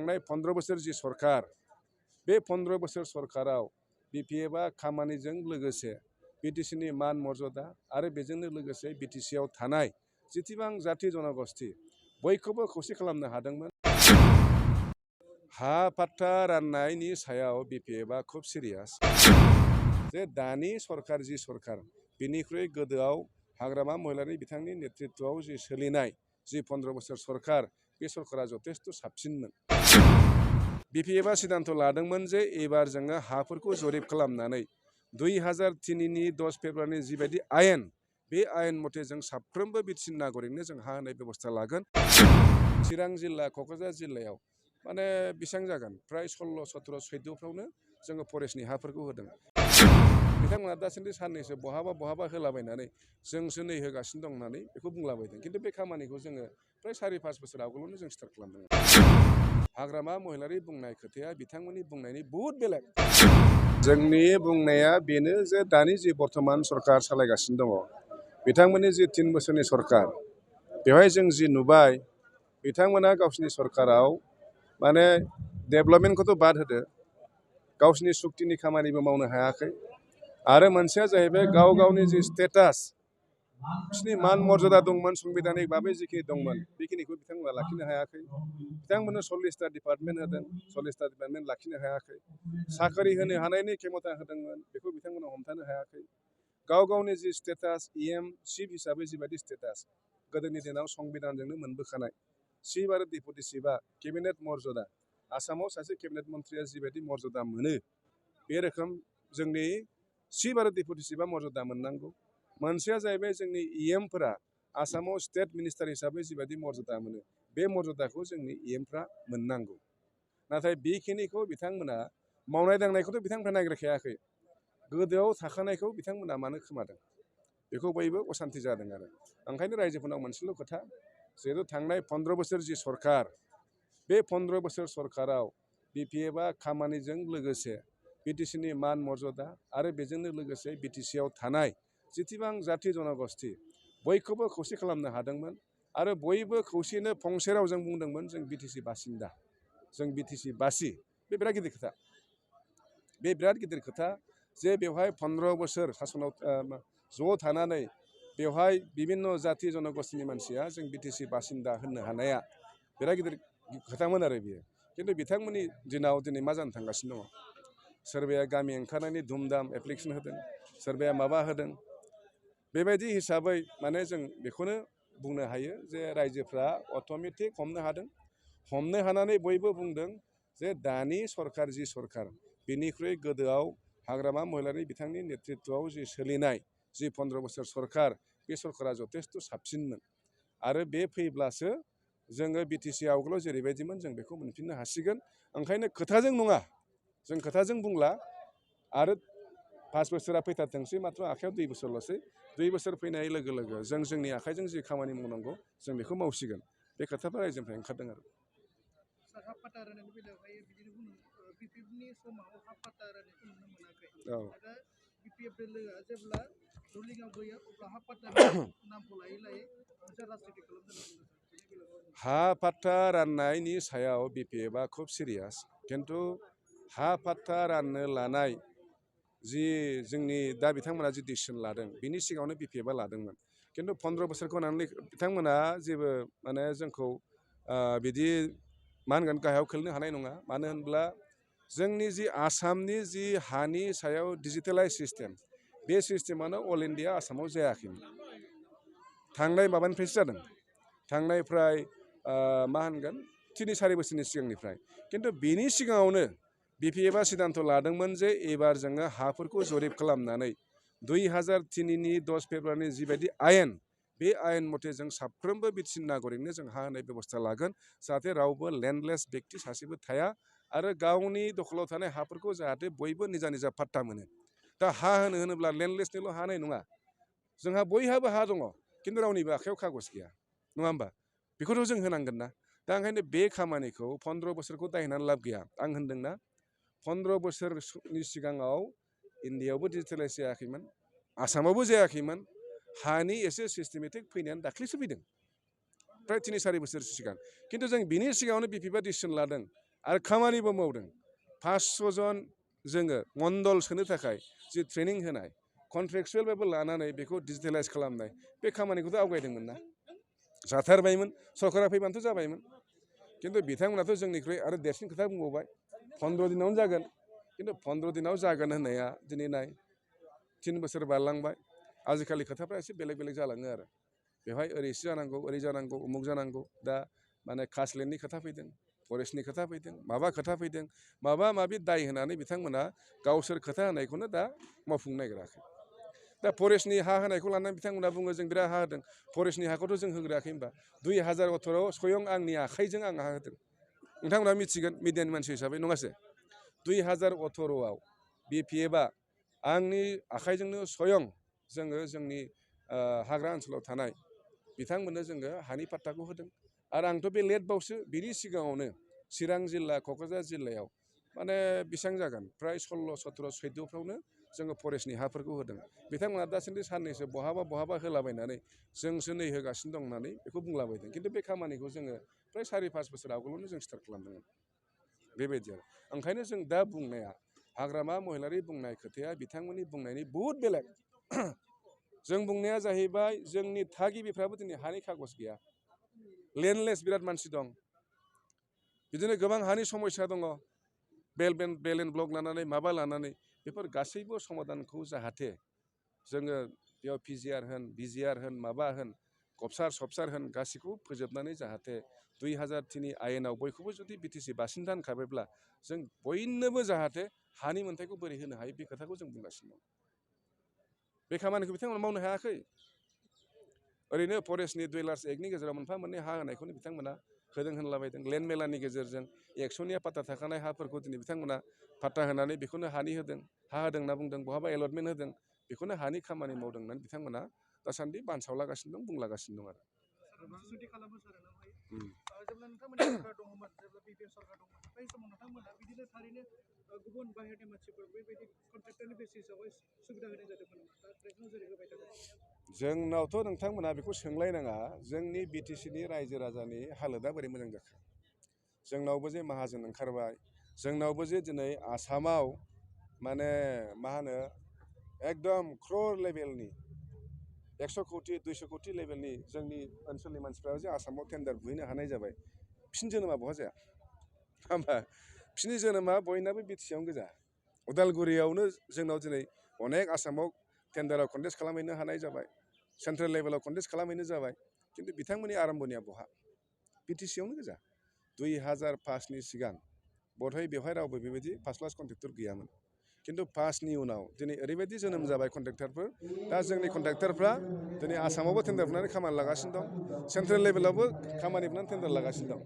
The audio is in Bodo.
थांनाय 15 बोसोर जि सरकार बे 15 बोसोर सरकाराव बिपिएफआ खामानिजों लोगोसे बिटिसिनि मान मर्यादा आरो बेजोंनो लोगोसे बिटिसिआव थानाय जेसेबां जाथि जनगोष्ठी बयखौबो खौसे खालामनो हादोंमोन। हा पाट्टा राननायनि सायाव बिपिएफआ खुब सिरियास जे दानि सरकार जि सरकार बिनिख्रुइ गोदोआव हाग्रामा महिलारि बिथांनि नेतृत्वआव जि सोलिनाय जि 15 बोसोर सरकार बे सरकारा जथेस्थ' साबसिनमोन। बिपिएफआ सिद्धान्त लादोंमोन जे एबार जोङो हाफोरखौ जरिब खालामनानै 2003नि 10 फेब्रुवारिनि जिबायदि आयेन बे आयेन मथे जों साफ्रोमबो बिटिसि नागरिकनो जों हा होनाय बेबस्था लागोन। चिरां जिल्ला क'क्राझार जिल्लायाव माने बेसेबां जागोन फ्राय 16, 17, 14फ्रावनो जोङो फरेस्टनि हाफोरखौ होदों। बिथांमोना दासान्दि साननैसो बहाबा होलाबायनानै जोंसो नै होगासिनो दं होननानै बेखौ बुंलाबायदों। खिन्थु बे खामानिखौ जोङो फ्राय 4-5 बोसोर आगोलावनो जों स्टार्ट खालामदों। हाग्रामा महिलारि बुंनाय खोथाया बिथांमोननि बुंनायनि बहुद बेलेग। जोंनि बुंनाया बेनो जे दानि जि बर्तमान सरकार सालायगासिनो दङ बिथांमोननि जि 3 बोसोरनि सरकार बेवहाय जों जि नुबाय बिथांमोना गावसिनि सरकाराव माने डेभेलपमेन्टखौथ' बाद होदो गावसिनि सुक्तिनि खामानिबो मावनो हायाखै आरो मोनसेया जाहैबाय गावनि जि स्टेटास बिसिनि मान मर्यादा दंमोन संबिधानिक भाबै जिखिनि दंमोन बेखिनिखौ बिथांमोना लाखिनो हायाखै। बिथांमोननो 40टा डिपार्टमेन्ट होदों 40टा डिपार्टमेन्ट लाखिनो हायाखै। साख्रि होनो हानायनि खेमथा होदोंमोन बेखौ बिथांमोना हमथानो हायाखै। गावनि जि स्टेटास EM चिफ हिसाबै जिबायदि स्टेटास गोदोनि दिनाव संबिधानजोंनो मोनबोखानाय चिफ आरो डेपुटि चिफआ केबिनेट मर्यादा आसामाव सासे केबिनेट मन्थ्रिया जिबायदि मर्यादा मोनो बे रोखोम जोंनि चिफ आरो डेपुटि चिफआ मर्यादा मोननांगौ। मोनसेया जाहैबाय जोंनि EMफोरा आसामाव स्टेट मिनिस्टार हिसाबै जिबायदि मर्यादा मोनो बे मर्यादाखौ जोंनि EMफ्रा मोननांगौ। नाथाय बेखिनिखौ बिथांमोना मावनाय दांनायखौथ' बिथांमोना नायग्रोखायाखै। गोदोआव थाखानायखौ बिथांमोना मानो खोमादों बेखौ बयबो असान्ति जादों आरो ओंखायनो रायजोफोरनाव मोनसेल' खोथा जिहेतु थांनाय 15 बोसोर जि सरकार बे 15 बोसोर सरकाराव बिपिएफआ खामानिजों लोगोसे बिटिसिनि मान मर्यादा आरो बेजोंनो लोगोसे बिटिसिआव थानाय जेसेबां जाथि जनगोष्ठी बयखौबो खौसे खालामनो हादोंमोन आरो बयबो खौसेयैनो फंसे रावजों बुंदोंमोन जों बिटिसि बासिन्दा जों बिटिसि बासि। बे बिराद गिदिर खोथा। बे बिराद गिदिर खोथा जे बेवहाय 15 बोसोर सासनाव ज' थानानै बेवहाय बिभिन्न जाथि जनगोष्ठीनि मानसिया जों बिटिसि बासिन्दा होननो हानाया बिराद गिदिर खोथामोन आरो बियो। खिन्थु बिथांमोननि दिनाव दिनै मा जानो थांगासिनो दङ सोरबाया गामि ओंखारनायनि धुमधाम एप्लिकेसन होदों सोरबाया माबा होदों। बेबायदि हिसाबै माने जों बेखौनो बुंनो हायो जे रायजोफ्रा अट'मेटिक हमनो हादों। हमनो हानानै बयबो बुंदों जे दानि सरकार जि सरकार बिनिख्रुइ गोदोआव हाग्रामा महिलारि बिथांनि नेतृत्वआव जि सोलिनाय जि 15 बोसोर सरकार बे सरकारा जथेस्थ' साबसिनमोन आरो बे फैब्लासो जोङो बिटिसि आवगोलाव जेरैबायदिमोन जों बेखौ मोनफिननो हासिगोन। ओंखायनो खोथाजों नङा जों खोथाजों बुंला आरो 5 बोसोरा फैथारथोंसै माथ्र आखायाव 2 बोसोरल'सै 2 बोसोर फैनाय लोगो लोगो जों जोंनि आखाइजों जि खामानि मावनांगौ जों बेखौ मावसिगोन। बे खोथाफ्रा रायजोनिफ्राय ओंखारदों आरो। हा पाट्टा राननायनि सायाव बिपिएफआ खुब सिरियास खिन्थु हा पाट्टा राननो लानाय जि जोंनि दा बिथांमोना जि डिसिसन लादों बिनि सिगाङावनो बिपिएफआ लादोंमोन। खिन्थु 15 बोसोरखौ लानानै बिथांमोना जेबो माने जोंखौ बिदि मा होनगोन गाहायाव खोलैनो हानाय नङा। मानो होनब्ला जोंनि जि आसामनि जि हानि सायाव डिजिटेलाइज सिस्टेम बे सिस्टेमानो अल इन्डिया आसामाव जायाखैमोन। थांनाय माबानिफ्रायसो जादों थांनाय फ्राय मा होनगोन 3-4 बोसोरनि सिगांनिफ्राय। खिन्थु बेनि सिगाङावनो बिपिएफआ सिद्धान्त लादोंमोन जे एबार जोङो हाफोरखौ जरिब खालामनानै 2003नि 10 फेब्रुवारिनि जिबायदि आयेन बे आयेन मथे जों साफ्रोमबो बिटिसि नागरिकनो जों हा होनाय बेबस्था लागोन जाहाथे रावबो लेन्डलेस बेक्ति सासेबो थाया आरो गावनि दखलाव थानाय हाफोरखौ जाहाथे बयबो निजा निजा पाट्टा मोनो। दा हा होनोब्ला लेन्डलेसनिल' हा होनाय नङा जोंहा बयहाबो हा दङ खिन्थु रावनिबो आखायाव खागज गैया नङा होमबा बेखौथ' जों होनांगोन ना। दा ओंखायनो बे खामानिखौ 15 बोसोरखौ दायहोनानै लाब गैया। आं होनदोंना 15 बोसोरनि सिगाङाव इण्डियायावबो डिजिटेलाइज जायाखैमोन आसामावबो जायाखैमोन। हानि एसे सिस्टेमेटिक फैनायानो दाख्लैसो फैदों फ्राय 3-4 बोसोर सिगां। खिन्थु जों बिनि सिगाङावनो बिपिएफआ डिसिसन लादों आरो खामानिबो मावदों। 500 जन जोङो मण्डल सोनो थाखाय जि ट्रेनिं होनाय कन्ट्रेक्सुयेलबाबो लानानै बेखौ डिजिटेलाइज खालामनाय बे खामानिखौथ' आवगायदोंमोन ना जाथारबायमोन सरकारा फैबानोथ' जाबायमोन। खिन्थु बिथांमोनाथ' जोंनिख्रुइ आरो देरसिन खोथा बुंबावबाय 15 दिनावनो जागोन। खिन्थु 15 दिनाव जागोन होननाया दिनै नाय 3 बोसोर बारलांबाय। आजिखालि खोथाफ्रा एसे बेलेग बेलेग जालाङो आरो बेवहाय ओरैसो जानांगौ ओरै जानांगौ उमुक जानांगौ दा माने कास्टलेन्डनि खोथा फैदों फरेस्टनि खोथा फैदों माबा खोथा फैदों माबा माबि दाय होनानै बिथांमोना गावसोर खोथा होनायखौनो दा मावफुंनो नागिराखै। दा फरेस्टनि हा होनायखौ लानानै बिथांमोना बुङो जों बिराद हा होदों फरेस्टनि हाखौथ' जों होग्रायाखै होनबा 2018 स्वयं आंनि आखाइजों आं हा होदों। नोंथांमोना मिथिगोन मिडियानि मानसि हिसाबै नङासै 2018आव BPFआ आंनि आखाइजोंनो स्वयं जोङो जोंनि हाग्रा ओनसोलाव थानाय बिथांमोननो जोङो हानि पाट्टाखौ होदों। आरो आंथ' बे लेटबावसो बिनि सिगाङावनो चिरां जिल्ला क'क्राझार जिल्लायाव माने बेसेबां जागोन फ्राय 16, 17, 14फ्रावनो जोङो फरेस्टनि हाफोरखौ होदों। बिथांमोना दासान्दि साननैसो बहाबा बहाबा होलाबायनानै जोंसो नै होगासिनो दं होननानै बेखौ बुंलाबायदों। खिन्थु बे खामानिखौ जोङो फ्राय 4-5 बोसोर आगोलावनो जों स्टार्ट खालामदोंमोन बेबायदि आरो ओंखायनो जों दा बुंनाया हाग्रामा महिलारि बुंनाय खोथाया बिथांमोननि बुंनायनि बहुद बेलेग। जों बुंनाया जाहैबाय जोंनि थागिबिफ्राबो दिनै हानि खागज गैया लेन्डलेस बिराद मानसि दं बिदिनो गोबां हानि समस्या दङ बेल एन्ड ब्लक लानानै माबा लानानै बेफोर गासैबो समाधानखौ जाहाथे जोङो बेयाव PGR होन BGR होन माबा होन गबसार होन गासैखौबो फोजोबनानै जाहाथे 2003 आयेनाव बयखौबो जुदि BTC बासिन्दा होनखाबायब्ला जों बयनोबो जाहाथे हानि मोन्थायखौ बोरै होनो हायो बे खोथाखौ जों बुंगासिनो दं। बे खामानिखौ बिथांमोना मावनो हायाखै। ओरैनो फरेस्टनि डुवेलार्स एक्टनि गेजेराव मोनफा मोननै हा होनायखौनो बिथांमोना होदों होनलाबायदों लेन्ड मेलानि गेजेरजों 100निया पाट्टा थाखानाय हाफोरखौ दिनै बिथांमोना पाट्टा होनानै बेखौनो हानि होदों हा होदों होनना बुंदों बहाबा एलटमेन्ट होदों बेखौनो हानि खामानि मावदों होननानै बिथांमोना दासान्दि बानसावलागासिनो दं बुंलागासिनो दं आरो। जेब्ला नोंथांमोननि सरकार दङमोन जेब्ला BPF सरकार दंमोन बै समाव नोंथांमोना बिदिनो थारैनो गुबुन बाहेरनि मानसिफोर बेबायदि कन्ट्रेक्टरनि बेसिसाव सुबिदा होनाय जादोंमोन दा ट्रेक्टरखौ जेरै होबाय थादों। जोंनावथ' नोंथांमोना बेखौ सोंलायनाङा जोंनि BTCनि रायजो राजानि हालोदा बोरै मोजां जाखो। जोंनावबो जे माहाजोन ओंखारबाय जोंनावबो जे दिनै आसामाव माने मा होनो एकदम क्रर लेभेलनि 100 कौटि 200 कौटि लेभेलनि जोंनि ओनसोलनि मानसिफ्रा जे आसामाव टेन्डार बुहैनो हानाय जाबाय बिसिनि जोनोमा बहा जाया होमबा बिसिनि जोनोमा बयनाबो BTCआवनो गोजा। उदालगुरियावनो जोंनाव दिनै अनेक आसामाव टेन्डाराव कन्टेस्ट खालामहैनो हानाय जाबाय सेन्ट्रेल लेभेलाव कन्टेस्ट खालामहैनो जाबाय खिन्थु बिथांमोननि आरम्भनिया बहा BTCआवनो गोजा। 2005नि सिगां बधय बेवहाय रावबो बेबायदि फार्स्ट क्लास कन्ट्रेक्टर गैयामोन। खिन्थु 5नि उनाव दिनै ओरैबायदि जोनोम जाबाय कन्ट्रेक्टरफोर दा जोंनि कन्ट्रेक्टरफ्रा दिनै आसामावबो टेन्डार बुनानै खामानि लागासिनो दं सेन्ट्रेल लेभेलावबो खामानि बुनानै टेन्डार लागासिनो दं।